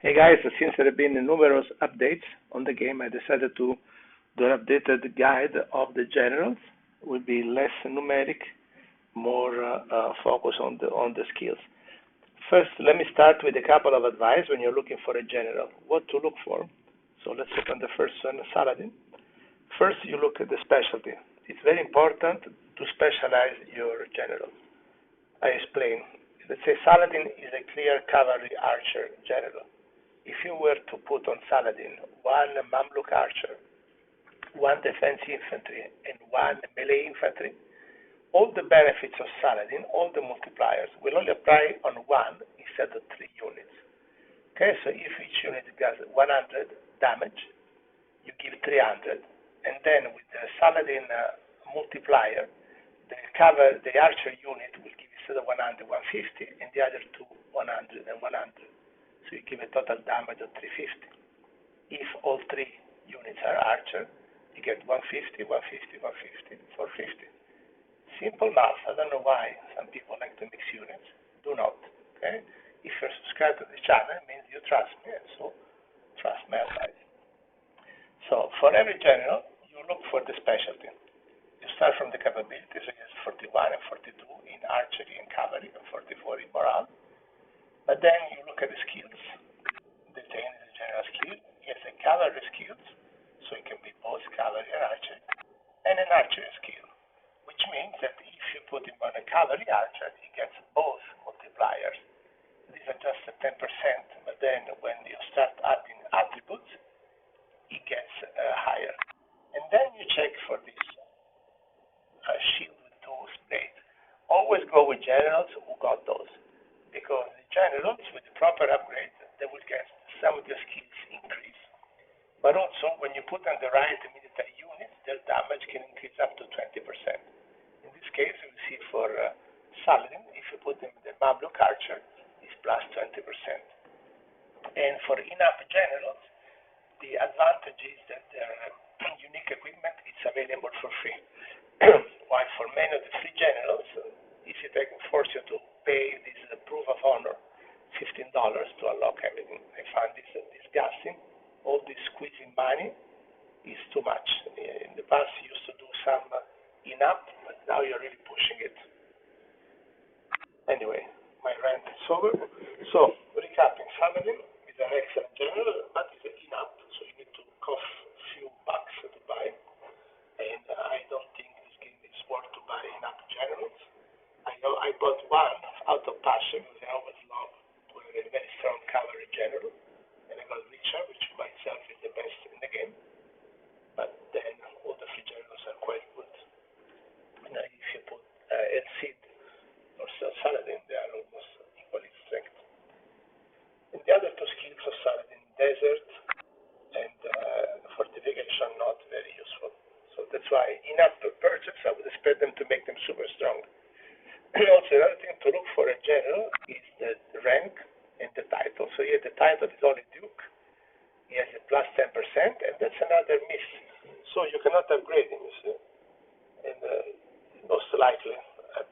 Hey guys, since there have been numerous updates on the game, I decided to do an updated guide of the generals. It will be less numeric, more focus on the skills. First, let me start with a couple of advice when you're looking for a general. What to look for? So let's open the first one, Saladin. First, you look at the specialty. It's very important to specialize your general. I explain. Let's say Saladin is a clear cavalry archer general. If you were to put on Saladin one Mamluk archer, one defense infantry, and one melee infantry, all the benefits of Saladin, all the multipliers, will only apply on one instead of 3 units. Okay, so if each unit does 100 damage, you give 300, and then with the Saladin multiplier, the archer unit will give instead of 100, 150, and the other two 100 and 100. So you give a total damage of 350. If all 3 units are archer, you get 150, 150, 150, 450. Simple math. I don't know why some people like to mix units. Do not. Okay? If you're subscribed to the channel, it means you trust me, and so trust my advice. So for every general, you look for the specialty. You start from the capabilities, so it's 41 and 42 in archery and cavalry, and 44 in morale. But then you look at the skills. The thing is a general skill. He has a cavalry skills, so it can be both cavalry and archery, and an archery skill, which means that if you put him on a cavalry archer, he gets both multipliers. These are just a 10%, but then when you start adding attributes, it gets higher. And then you check for this shield with 2 blades. Always go with generals who got those, because the generals with the proper upgrade, they will get some of their skills increase. But also, when you put on the right military units, their damage can increase up to 20%. In this case, we see for Saladin, if you put him in the Mamluk archer, it's plus 20%. And for enough generals, the advantage is that their unique equipment is available for free. While for many of the free generals, if you force you to pay this proof of honor, $15 to unlock everything. I find this disgusting. All this squeezing money is too much. In the past, you used to do some in-app, but now you're really pushing it. Anyway, my rant is over. So, recapping, Saladin is an excellent general, but it's an in-app, so you need to cough a few bucks to buy. And I don't think this game is worth to buy in-app generals. I bought one out of passion because I always loved to have a very strong cavalry general, and I got Richard, which by itself is the best in the game. But then all the free generals are quite good. And if you put El Cid or Saladin, they are almost equally strength. And the other 2 skills of Saladin, desert and fortification, not very useful. So that's why enough to purchase, I would expect them to make them super strong. And also, another thing to look for a general is the rank and the title. So here the title is only Duke. He has a plus 10%, and that's another miss. So you cannot upgrade him, you see. And most likely,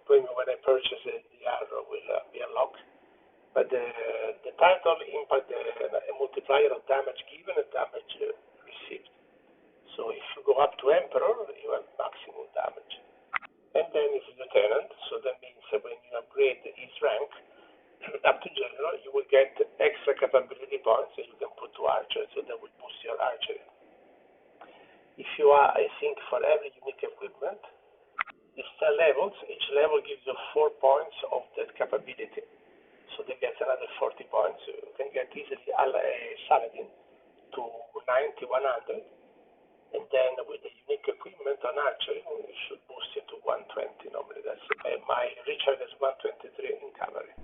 when I purchase it, the arrow will be unlocked. But the title impact a multiplier of damage given and damage received. So if you go up to Emperor, you have maximum damage. And then it's lieutenant, so that means that when you upgrade his rank up to general, you will get extra capability points that you can put to archer, so that will boost your archery. If you are, I think, for every unique equipment, it's 10 levels. Each level gives you 4 points of that capability, so they get another 40 points. You can get easily Saladin to 90, 100. And then with the unique equipment on archery, you should boost it to 120 normally. That's my Richard is 123 in cavalry.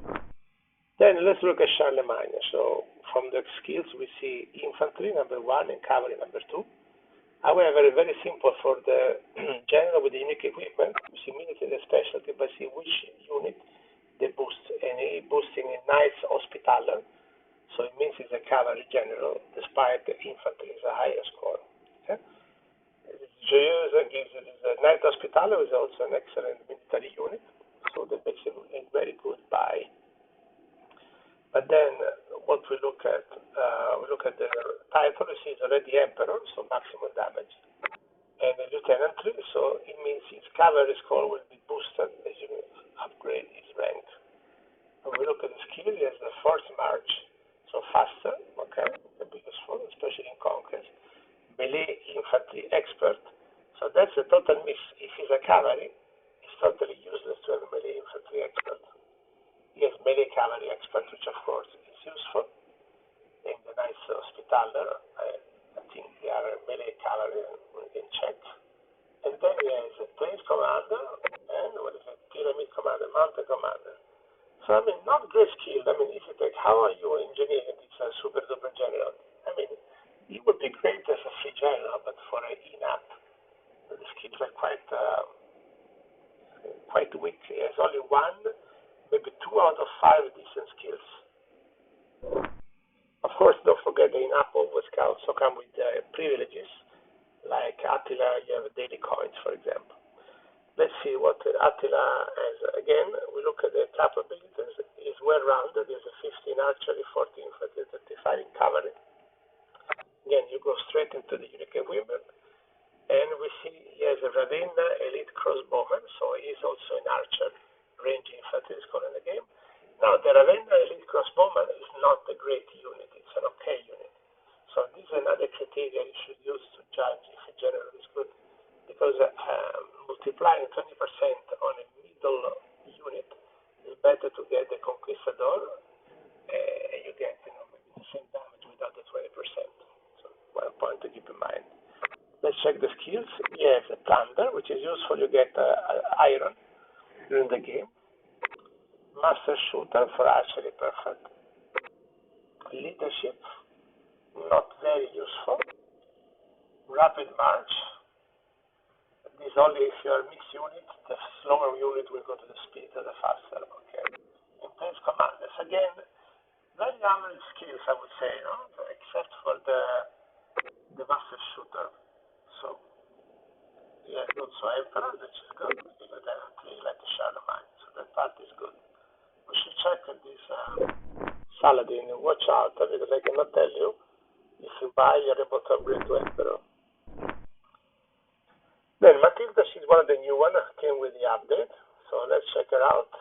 Then let's look at Charlemagne. So from the skills we see infantry number 1 and cavalry number 2. However, very simple for the general with the unique equipment. You see military specialty, but see which unit they boost. And he boosting a Knights Hospitaller, so it means he's a cavalry general, despite the infantry is a higher score. Okay? Gives a Knight Hospitaller is also an excellent military unit, so that makes him a very good buy. But then what we look at the title. You see, it's already Emperor, so maximum damage, and the lieutenantry, so it means his cavalry score will be boosted as you upgrade his rank. When we look at the skill, he has the force march, so faster, okay, the biggest one, especially in conquest. Melee infantry expert, so that's a total miss. If he's a cavalry, it's totally useless to have a melee infantry expert. He has melee cavalry expert, which of course is useful. In the nice Hospitaller, I think they are melee cavalry, we can check. And then he has a trained commander and what is it? Pyramid commander, mountain commander. So I mean, not great skill. I mean, if you take how are you engineering this super duper general? I mean, it would be great as a free general, but for an in-app, the skills are quite weak. He has only one, maybe 2 out of 5 decent skills. Of course, don't forget the in-app always also come with privileges. Like Attila, you have daily coins, for example. Let's see what Attila has. Again, we look at the capabilities. He's well-rounded. He has a 15 archery, 14 infantry, 35 in cavalry. Again, you go straight into the unique equipment, and we see he has a Ravenna elite crossbowman, so he's also an archer, range infantry is called in the game. Now, the Ravenna elite crossbowman is not a great unit. It's an okay unit. So this is another criteria you should use to judge if a general is good, because multiplying 20% on a middle unit is better to get the Conquistador, and you get maybe the same damage without the 20%. So one point to keep in mind. Let's check the skills. Yes, a plunder, which is useful. You get iron during the game. Master shooter for archery, perfect. Leadership, not very useful. Rapid march. This only if you are mixed unit. The slower unit will go to the speed, the faster. Okay. Intense commanders. Again, very average skills, I would say, no? Except for the master shooter. So he has also Emperor, which is good. Evidently, like the Charlemagne. So that part is good. We should check this Saladin. Watch out, because I cannot tell you if you buy you're able to upgrade to Emperor. Then Matilda, she's one of the new ones, came with the update. So let's check her out.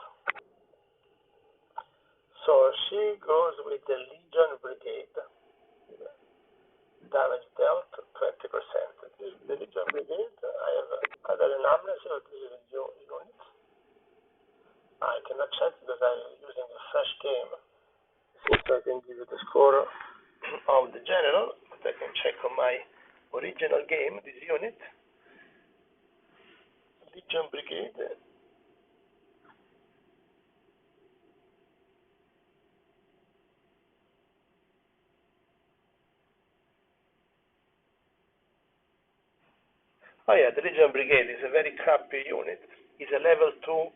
So she goes with the Legion Brigade. Damage dealt 20%. The Legion Brigade, I have other amnesty, or this is a new unit. I cannot check because I'm using a fresh game. So I can give you the score of the general, but I can check on my original game, this unit. Legion Brigade. Oh yeah, the Legion Brigade is a very crappy unit. It's a level 2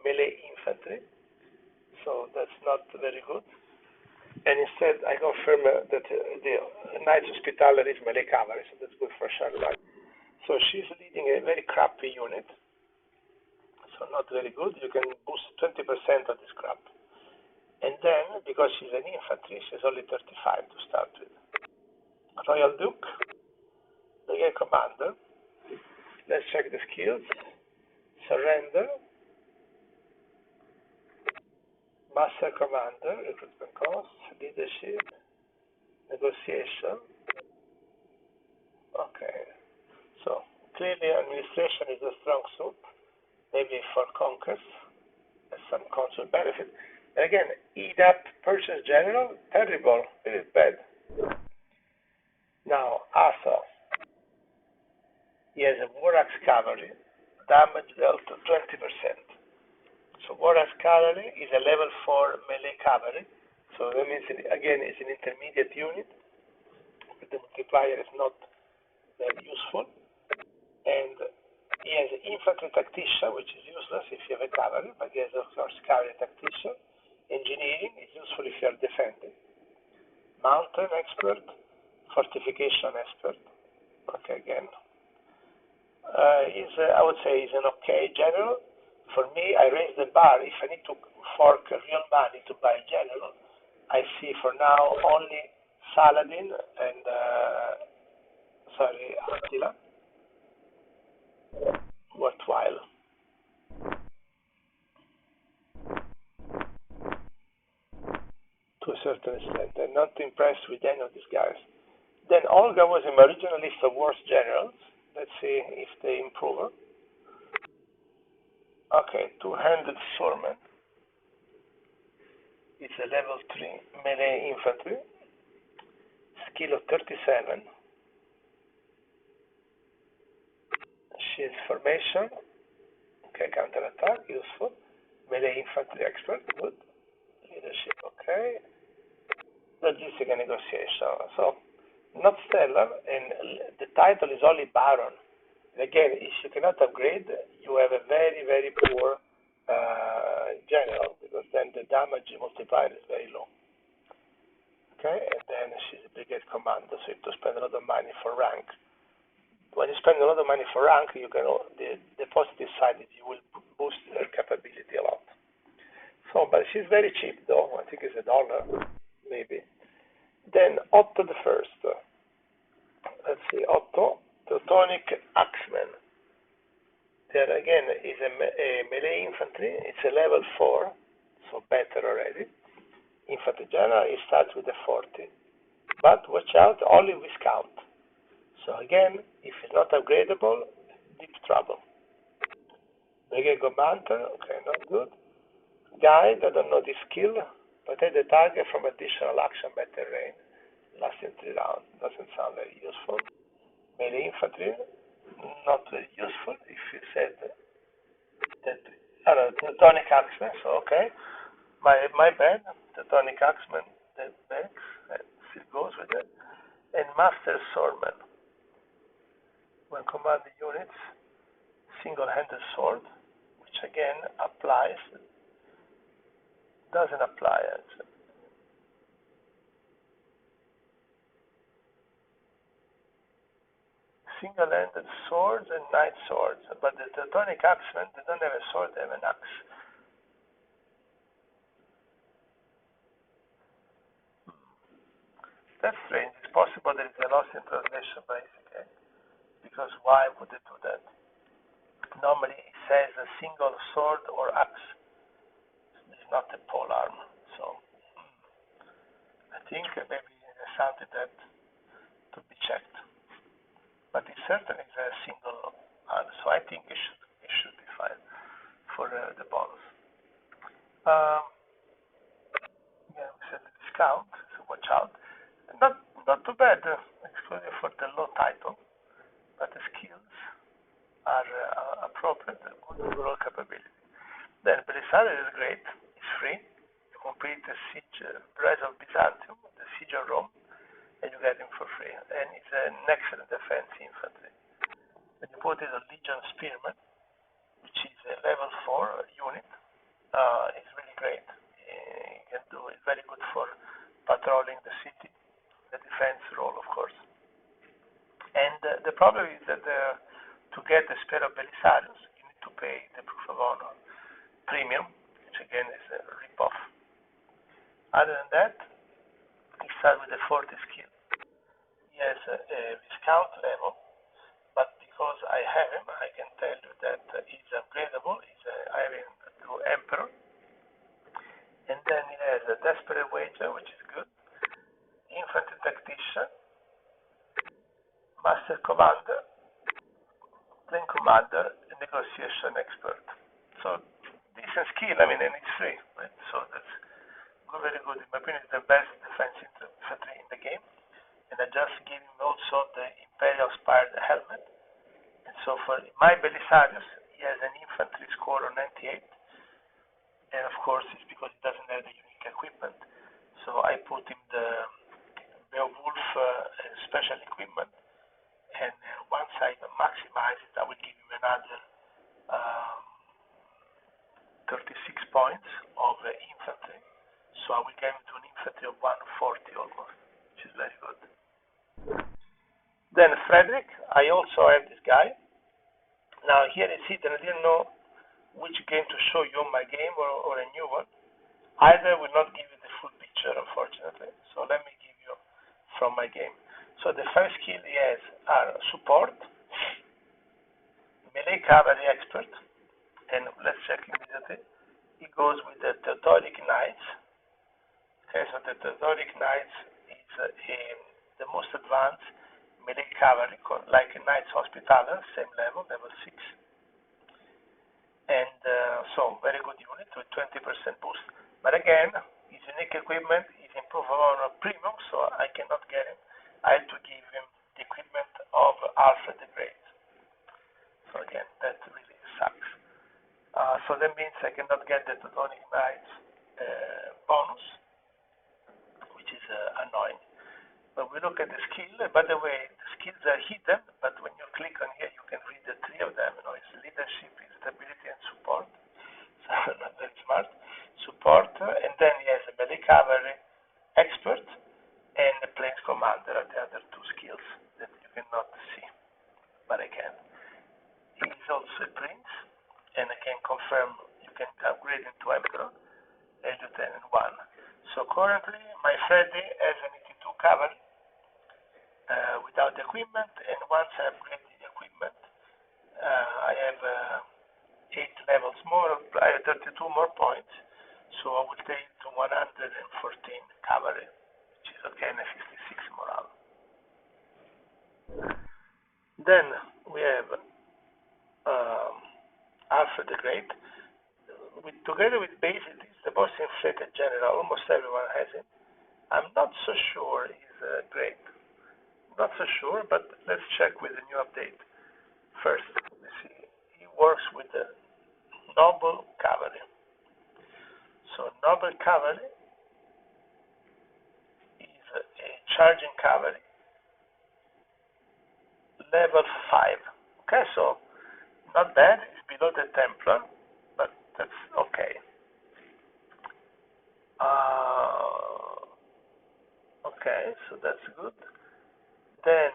melee infantry, so that's not very good. And instead, I confirm that the Knights Hospitaller is melee cavalry, so that's good for Charlemagne. So she's leading a very crappy unit, so not very good. You can boost 20% of this crap. And then, because she's an infantry, she's only 35 to start with. Royal Duke, Brigade Commander. Let's check the skills. Surrender. Master Commander, recruitment cost, leadership, negotiation. Okay. So clearly administration is a strong suit, maybe for conquest, and some consul benefit. And again, EW purchase general, terrible, it is bad. Now, Asa. He has a War Axe cavalry, damage dealt to 20%. So War Axe cavalry is a level 4 melee cavalry. So that means, again, it's an intermediate unit, but the multiplier is not very useful. And he has an infantry tactician, which is useless if you have a cavalry, but he has, of course, cavalry tactician. Engineering is useful if you are defending. Mountain expert, fortification expert. Okay, again. I would say he's an okay general. For me, I raise the bar. If I need to fork real money to buy general, I see for now only Saladin and Attila worthwhile to a certain extent. I'm not impressed with any of these guys. Then Olga was in my original list of worst generals. Let's see if they improve her. Okay, two-handed swordman. It's a level 3 melee infantry. Skill of 37. Shield formation. Okay, counter-attack, useful. Melee infantry expert, good. Leadership, okay. Logistic and negotiation. So, not stellar, and the title is only Baron. And again, if you cannot upgrade, you have a very, very poor general, because then the damage multiplier is very low. Okay, and then she's a brigade commander, so you have to spend a lot of money for rank. When you spend a lot of money for rank, you can the positive side is you will boost her capability a lot. So, but she's very cheap though. I think it's $1, maybe. Then Otto the First. Let's see, Otto, Teutonic Axeman. There again is a melee infantry. It's a level 4, so better already. Infantry general, it starts with a 40, but watch out, only Viscount. So again, if it's not upgradable, deep trouble. Brigade commander, okay, not good. Guide, I don't know this skill. Protect the target from additional action by terrain, lasting 3 rounds. Doesn't sound very useful. Melee infantry, not very useful. If you said that, Teutonic Axeman, so okay. My bad. Teutonic Axeman, that makes, still goes with it. And Master Swordman. When commanding units, single-handed sword, which again applies, doesn't apply. Single-handed swords and knight swords, but the Teutonic Axemen, they don't have a sword, they have an axe. That's strange. It's possible there is a loss in translation by ECK, because why would they do that? Normally it says a single sword or axe. It's not a pole arm, so I think maybe there's something that to be checked. But it certainly is a single arm, so I think it should be fine for the bonus. Yeah, we said the discount, so watch out. Not too bad, excluding for the low title, but the skills are appropriate, good overall capability. Then Belisarius is great, it's free. You complete the siege, Rise of Byzantium, the siege of Rome, and you get him for free. And it's an excellent defense infantry. When you put it on Legion Spearman, which is a level 4 unit, it's really great. You can do it very good for patrolling the city, the defense role, of course. And the problem is that to get the Spear of Belisarius, you need to pay the Proof of Honor premium, which again is a rip-off. Other than that, he starts with a 40 skill. He has a Viscount level, but because I have him, I can tell you that he's upgradable. I have him to Emperor. And then he has a Desperate Wager, which is good. Infantry Tactician, Master Commander, Plane Commander, and Negotiation Expert. So, decent skill, and it's free, right? So that's very good. In my opinion, it's the best defense infantry in the game. And I just give him also the Imperial Spired helmet. And so for my Belisarius, he has an infantry score of 98. And of course, it's because he doesn't have the unique equipment. So I put him the Beowulf special equipment. And once I maximize it, I will give him another 36 points of infantry. So I will get him to an infantry of 140 almost, which is very good. Then Frederick, I also have this guy. Now here is it, and I didn't know which game to show you, my game or a new one. Either will not give you the full picture. major, unfortunately. So let me give you from my game. So the 5 skill he has are support, melee cavalry expert, and let's check immediately. He goes with the Teutonic Knights. Okay, so the Teutonic Knights is the most advanced melee cavalry, like a Knights Hospitaller, same level, level 6. And so very good unit with 20% boost. But again, his unique equipment is improved on a premium, so I cannot get him. I have to give him the equipment of Alfred the Great. So again, that really sucks. So that means I cannot get the Teutonic Knights bonus, which is annoying. But we look at the skill. By the way, the skills are hidden, but when you click on here, you can read the 3 of them. It's leadership, stability, and support. So not very smart. Support, and then he has a melee cavalry expert and a plains commander are the other 2 skills that you cannot see, but I can. He is also a prince, and I can confirm you can upgrade him to emperor, and lieutenant 1. So currently, my Freddy has an 82 cavalry without equipment, and once I upgrade the equipment, I have 8 levels more, I have 32 more points, so I will take to 114 cavalry, which is okay, and a 56 morale. Then we have Alfred the Great. Together with Basil, he's the most inflated general. Almost everyone has him. I'm not so sure he's great. Not so sure, but let's check with the new update. First, let's see. He works with the noble cavalry. So noble cavalry is a charging cavalry, level 5. Okay, so not bad. It's below the Templar, but that's okay. Okay, so that's good. Then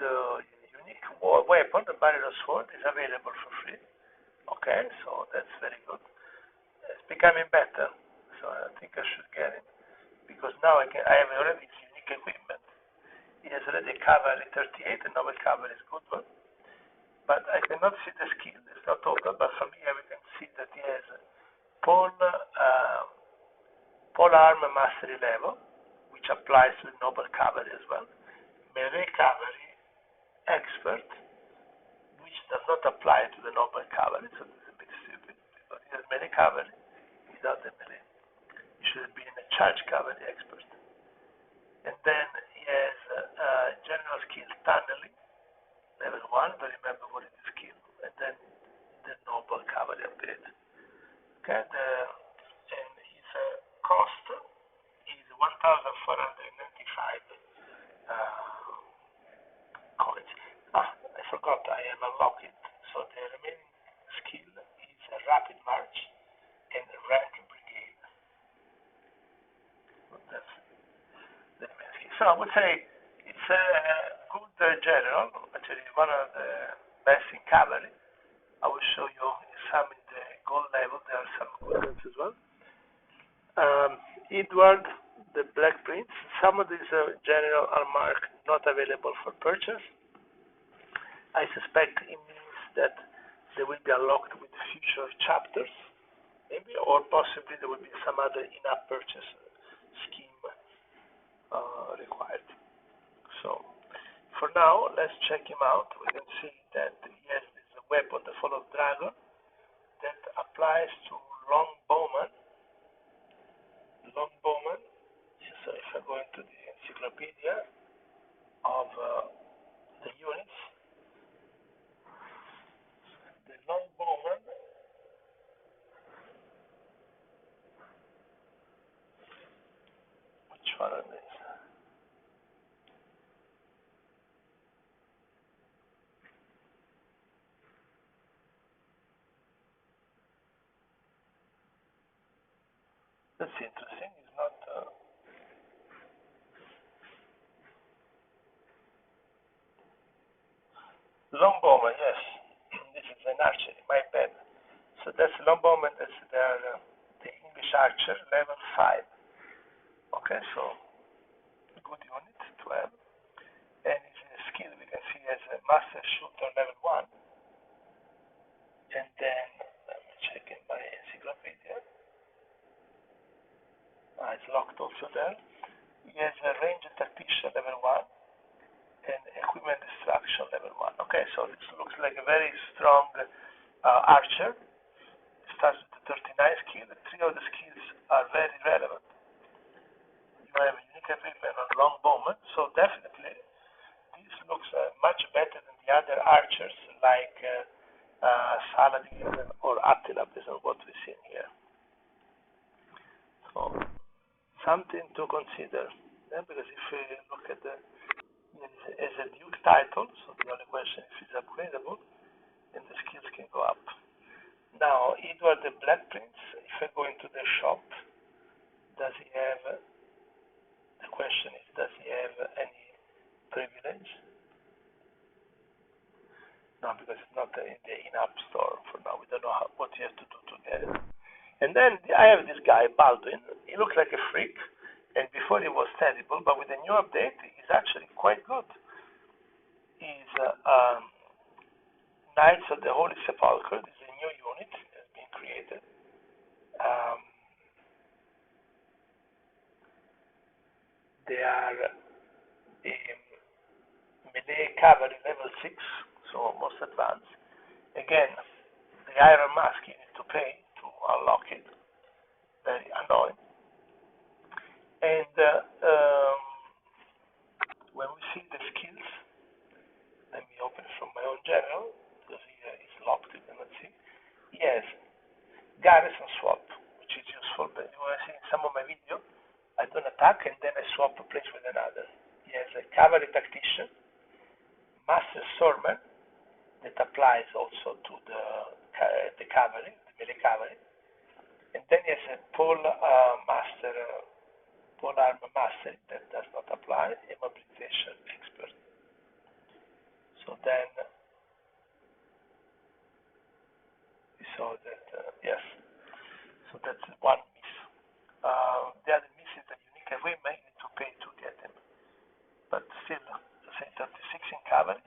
the unique weapon, the barrier sword, is available for free. Okay, so that's very good. It's becoming better, so I think I should get it because now I have already his unique equipment. He has already cavalry 38, and noble cavalry is good one. But I cannot see the skill. It's not total, but from here we can see that he has pole arm mastery level, which applies to the noble cavalry as well. Melee cavalry expert, which does not apply to the noble cavalry, so this is a bit stupid because he has melee cavalry without the melee. He should have been a charge cavalry expert. And then he has general skill tunneling, level 1, don't remember what it is skill, and then the noble cavalry upgrade. Okay, and his cost is 1,495 coins. I forgot I have unlocked it. So the remaining skill is a rapid march and rank brigade. That's the remaining skill. So I would say it's a good general, actually one of the best in cavalry. I will show you some in the gold level. There are some good ones as well. Edward, the Black Prince. Some of these general are marked not available for purchase. I suspect it means that they will be unlocked with future chapters, maybe, or possibly there will be some other in-app purchase scheme required. So, for now, let's check him out. We can see that he has this weapon, the Fall of Dragon, that applies to longbowmen. So if I go into the encyclopedia of the units, the longbowmen which one are these? That's interesting. It's not longbowman. Yes, this is an archery. My bad. So that's longbowman. That's the English archer, level 5. Okay, so good unit to have. And his skill we can see as a master shooter level 1. And then let me check in my encyclopedia. It's locked also there. He has a range tactician level 1 and equipment destruction level 1. Okay, so this looks like a very strong archer. It starts with the 39 skill. The 3 of the skills are very relevant. You have a unique equipment on long bowman, so definitely this looks much better than the other archers like Saladin or Attila, based on what we've seen here. So something to consider, because if we look at the as a duke title, so the only question if it's upgradable, then the skills can go up. Now, Edward the Black Prince, if I go into the shop, does he have, the question is, does he have any privilege? No, because it's not in the in-app store for now. We don't know what you have to do to get it. And then I have this guy, Baldwin. He looks like a freak, and before he was terrible, but with the new update, he's actually quite good. He's Knights of the Holy Sepulchre. This is a new unit that has been created. They are a melee cavalry level 6, so most advanced. Again, the iron mask you need to pay to unlock it. Very annoying. And when we see the skills, let me open it from my own general, because here it's locked, you cannot see. Yes, garrison swap, which is useful, but you want to see in some of my video, I do an attack and then I swap a place with another. He has a cavalry tactician, master swordman, that applies also to the cavalry, the melee cavalry, and then he has a pole armor master that does not apply, a mobilization expert. So then we saw that yes, so that's one miss. The other miss is the unique equipment you need to pay to get them, but still, say 36 in cavalry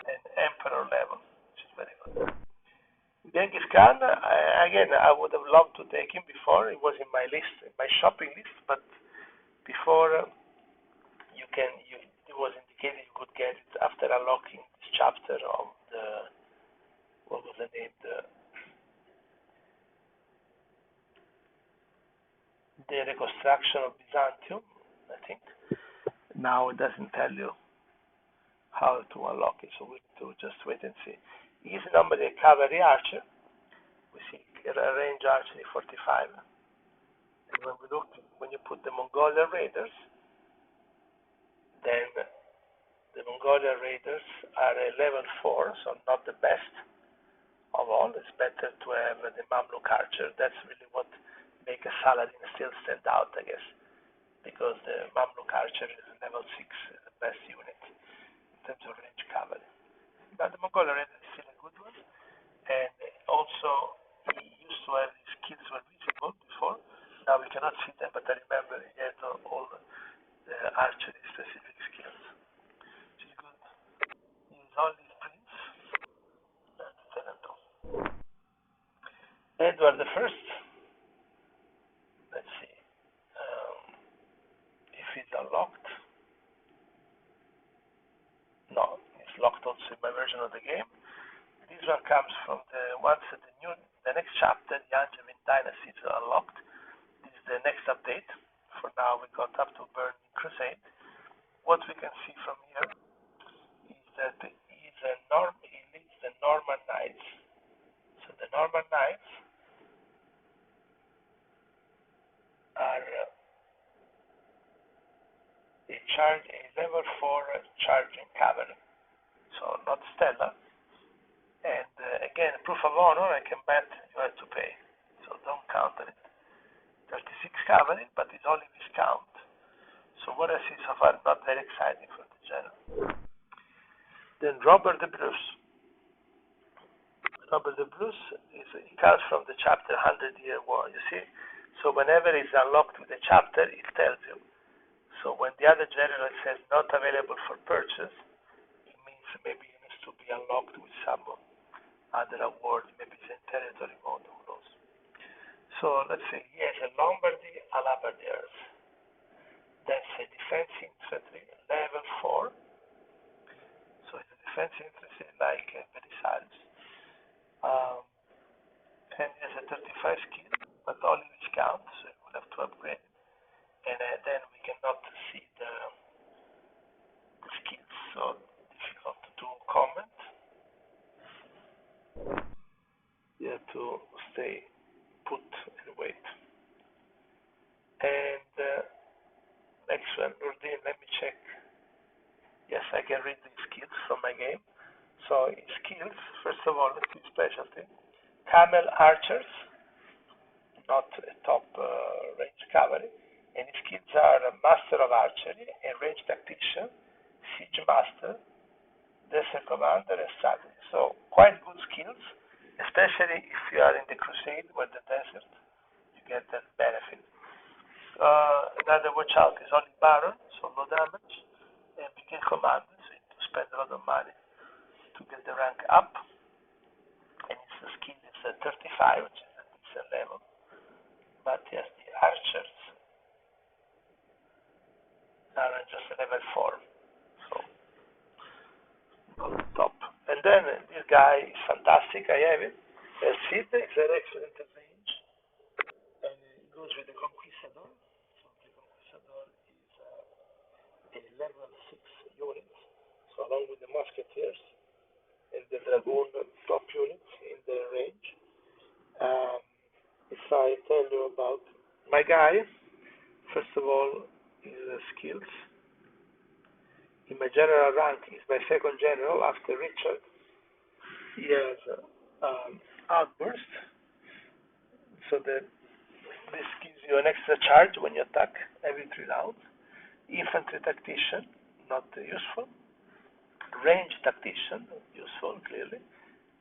and emperor level, which is very good. Genghis Khan, again, I would have loved to take him before. It was in my list, in my shopping list, but before it was indicated you could get it after unlocking this chapter of the, what was the name, the reconstruction of Byzantium, I think. Now it doesn't tell you how to unlock it, so we need to just wait and see. He's normally a cavalry archer. We see a range archery 45. And when you put the Mongolian raiders, then the Mongolian raiders are a level 4, so not the best of all. It's better to have the Mamluk archer. That's really what makes a Saladin still stand out, I guess, because the Mamluk archer is level 6, the best unit in terms of range cavalry. But the Mongolian raider is still a good one, and also he used to have his skills were visible before. Now we cannot see them, but I remember he had all the archery specific skills, which is good. He is only prince and lieutenant. Edward the First. Let's see if it's unlocked. No, it's locked also in my version of the game. This one comes from the next chapter, the Angevin Dynasty is unlocked. This is the next update. For now, we got up to Burning Crusade. What we can see from here is that he leads the Norman Knights. So the Norman Knights are a level 4 charging cavalry, so not stellar. And again, proof of honor, I can bet you have to pay, so don't count on it. 36 cavalry, but it's only Viscount. So what I see so far is not very exciting for the general. Then Robert the Bruce. Robert the Bruce he comes from the chapter 100-Year War. You see, So whenever it's unlocked with a chapter, it tells you. So when the other general says not available for purchase, it means maybe it needs to be unlocked with some other award, maybe it's in territory mode, who knows. So let's see, he has a Lombardy Alabardiers. That's a defense infantry, level 4. So it's a defense infantry like Belisarius. And he has a 35 skill, but only discount, so you will have to upgrade. And then we cannot see the skills, so difficult to comment. You have to stay put and wait. And next one, Nurdin, let me check. Yes, I can read the skills from my game. So in skills, first of all, let's see specialty. Camel archers, not a top range cavalry. And his skills are Master of Archery, a range tactician, Siege Master, Desert Commander, and Strategy. So quite good skills, especially if you are in the Crusade or the desert, you get that benefit. Another watch out is only Baron, so low damage, and Brigade Commander, so you need to spend a lot of money to get the rank up. And his skill is 35, which is a decent level. But yes, the archers are just level 4, so on the top. And then this guy is fantastic, I have it. Sid is an excellent range, and it goes with the Conquistador. So the Conquistador is a level 6 unit, so along with the Musketeers and the Dragoon top units in the range. If I tell you about my guy, first of all, his skills. In my general rank, is my second general after Richard. He has outburst, so that this gives you an extra charge when you attack every 3 rounds. Infantry tactician, not useful. Range tactician, useful clearly.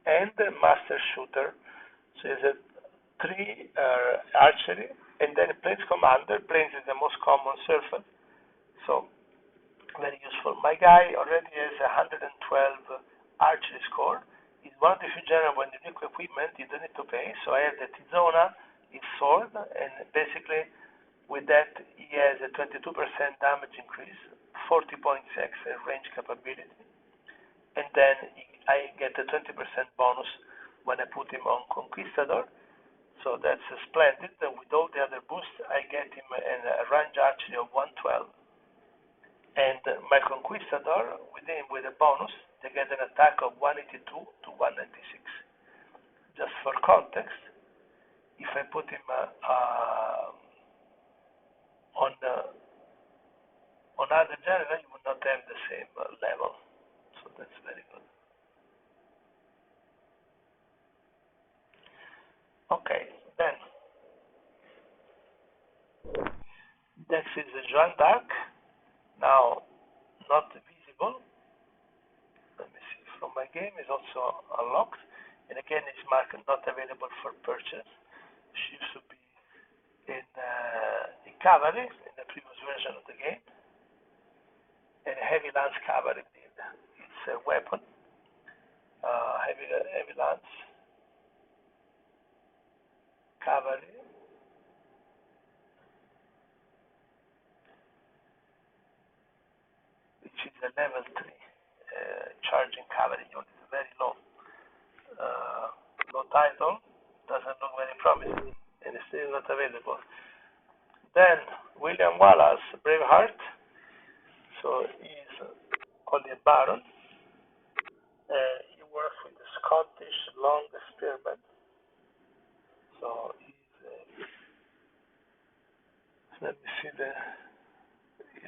And master shooter, so he has a 3 archery, and then plains commander. Plains is the most common surface, so very useful. My guy already has 112 archery score. He's one of the few generals when you need equipment you don't need to pay. So I have the Tizona, his sword, and basically with that he has a 22% damage increase, 40 points extra range capability, and then I get a 20% bonus when I put him on Conquistador. So that's splendid. And with all the other boosts, I get him a range archery of 112. And my Conquistador, with a bonus, they get an attack of 182 to 196. Just for context, if I put him on other general, you would not have the same level. So that's very good. Okay, then next is the Joan d'Arc. Now, not visible. Let me see. From my game is also unlocked, and again it's marked not available for purchase. She used to be in cavalry in the previous version of the game, and heavy lance cavalry. It's a weapon, heavy lance cavalry. Which is a level 3 charging cavalry unit, very low. No title, doesn't look very promising, and it's still not available. Then William Wallace, Braveheart, so he's only a baron. He works with the Scottish long spearmen, so let me see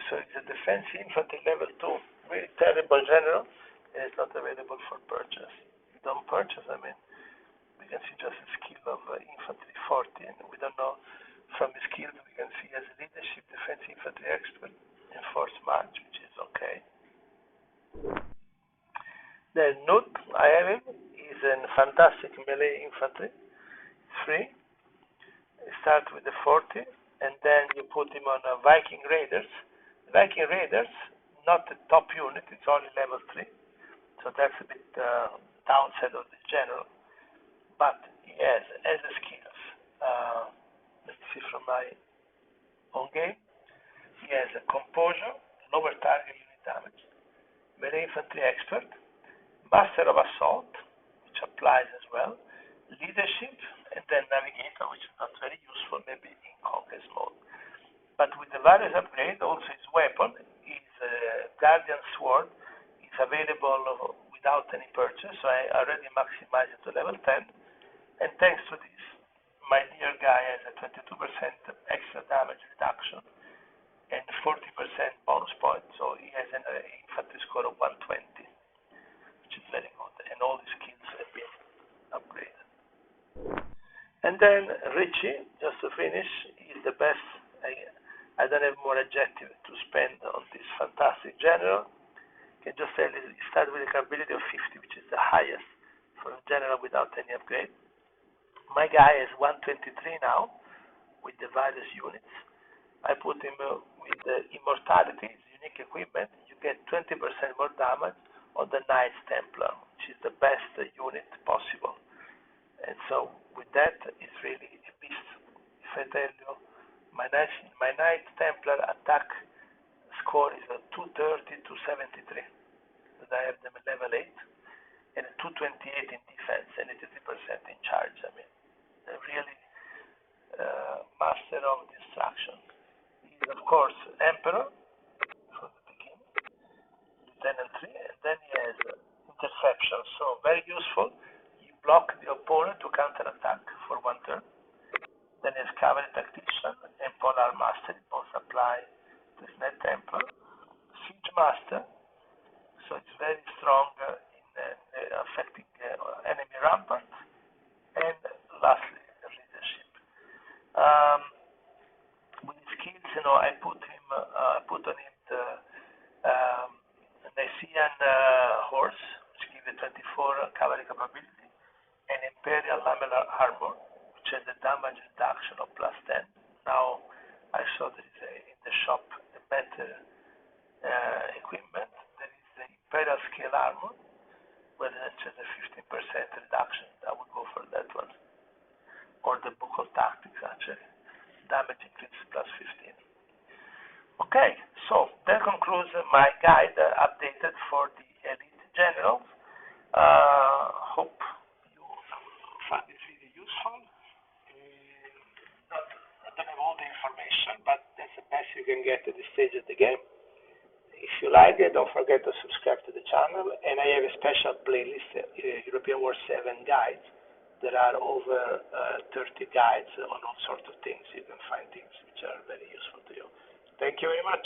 so it's a defense infantry level 2, really terrible general, and it's not available for purchase. Don't purchase, I mean, we can see just a skill of infantry 40, and we don't know from his skills, we can see as leadership, defense infantry expert, and force march, which is okay. Then Nut, I have him, he's a fantastic melee infantry, 3, start with the 40, and then you put him on Viking Raiders. Viking Raiders, not the top unit, it's only level 3, so that's a bit downside of the general. But he has as the skills. Let's see from my own game. He has a composure, lower target unit damage, melee infantry expert, master of assault, which applies as well, leadership, and then navigator, which is not very useful, maybe in conquest mode. But with the various upgrades, also his weapon, his guardian sword, is available without any purchase, so I already maximized it to level 10. And thanks to this, my dear guy has a 22% extra damage reduction and 40% bonus point, so he has an infantry score of 120, which is very good, and all the skills have been upgraded. And then Richie, just to finish, is the best. I don't have more adjective to spend on this fantastic general. I can just tell you, he started with a capability of 50, which is the highest for a general without any upgrade. My guy is 123 now with the various units. I put him with the immortality, unique equipment. You get 20% more damage on the Knights Templar, which is the best unit possible. And so with that, it's really a beast. If I tell you, my Knights Templar attack score is a 230 to 73. But I have them at level 8 and a 228 in defense and a 30% in charge. I mean, really master of destruction. He's of course Emperor from the beginning, Lieutenant 3, and then he has interception, so very useful. You block the opponent to counter-attack for 1 turn. Then he has Cavalry Tactician and Polar Mastery, both apply to his Knight Templar. Siege Master, so it's very strong in affecting enemy rampart. And lastly, leadership. With his skills, I put on him the Nicaean horse, which gives a 24 cavalry capability, and Imperial lamellar armor, which has a damage reduction of +10. Now, I saw there is in the shop a better equipment. There is the Imperial scale armor, where it has a 15% reduction. I would go for that one. Or the Book of Tactics, actually. Damage increase +15. Okay, so that concludes my guide updated for the elite generals. Hope you find this video useful. I don't have all the information, but that's the best you can get at this stage of the game. If you like it, don't forget to subscribe to the channel, and I have a special playlist, European War 7 guides. There are over 30 guides on all sorts of things. You can find things which are very useful to you. Thank you very much.